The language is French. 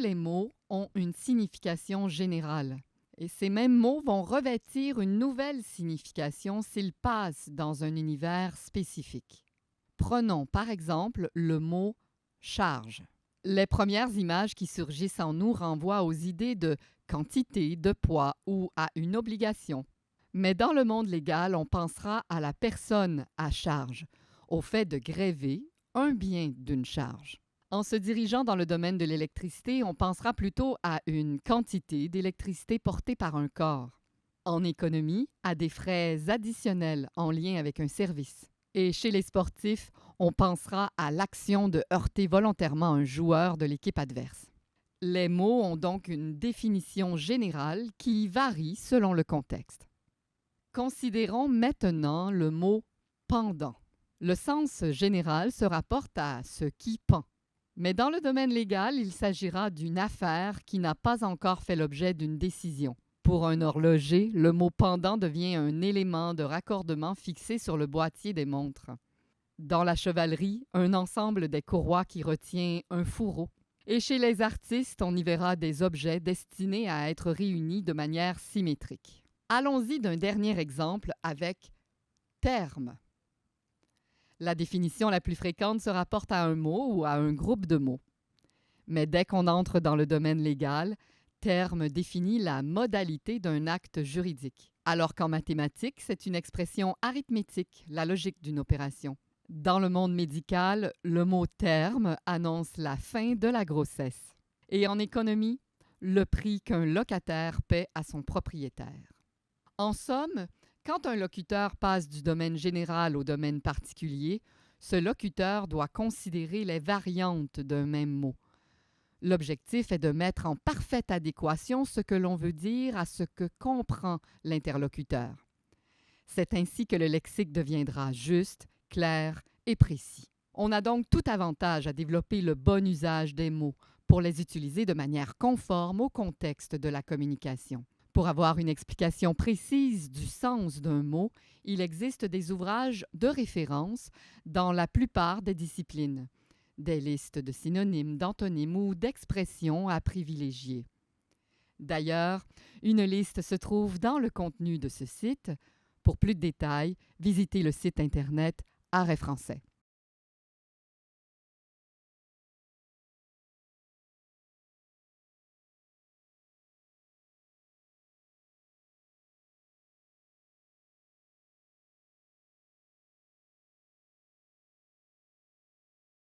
les mots ont une signification générale. Et ces mêmes mots vont revêtir une nouvelle signification s'ils passent dans un univers spécifique. Prenons par exemple le mot « charge ». Les premières images qui surgissent en nous renvoient aux idées de quantité, de poids ou à une obligation. Mais dans le monde légal, on pensera à la personne à charge, au fait de gréver un bien d'une charge. En se dirigeant dans le domaine de l'électricité, on pensera plutôt à une quantité d'électricité portée par un corps. En économie, à des frais additionnels en lien avec un service. Et chez les sportifs, on pensera à l'action de heurter volontairement un joueur de l'équipe adverse. Les mots ont donc une définition générale qui varie selon le contexte. Considérons maintenant le mot « pendant ». Le sens général se rapporte à ce qui pend. Mais dans le domaine légal, il s'agira d'une affaire qui n'a pas encore fait l'objet d'une décision. Pour un horloger, le mot pendant devient un élément de raccordement fixé sur le boîtier des montres. Dans la chevalerie, un ensemble des courroies qui retient un fourreau. Et chez les artistes, on y verra des objets destinés à être réunis de manière symétrique. Allons-y d'un dernier exemple avec « terme ». La définition la plus fréquente se rapporte à un mot ou à un groupe de mots. Mais dès qu'on entre dans le domaine légal, terme définit la modalité d'un acte juridique, alors qu'en mathématiques, c'est une expression arithmétique, la logique d'une opération. Dans le monde médical, le mot terme annonce la fin de la grossesse. Et en économie, le prix qu'un locataire paie à son propriétaire. En somme, quand un locuteur passe du domaine général au domaine particulier, ce locuteur doit considérer les variantes d'un même mot. L'objectif est de mettre en parfaite adéquation ce que l'on veut dire à ce que comprend l'interlocuteur. C'est ainsi que le lexique deviendra juste, clair et précis. On a donc tout avantage à développer le bon usage des mots pour les utiliser de manière conforme au contexte de la communication. Pour avoir une explication précise du sens d'un mot, il existe des ouvrages de référence dans la plupart des disciplines, des listes de synonymes, d'antonymes ou d'expressions à privilégier. D'ailleurs, une liste se trouve dans le contenu de ce site. Pour plus de détails, visitez le site Internet Arrêt français.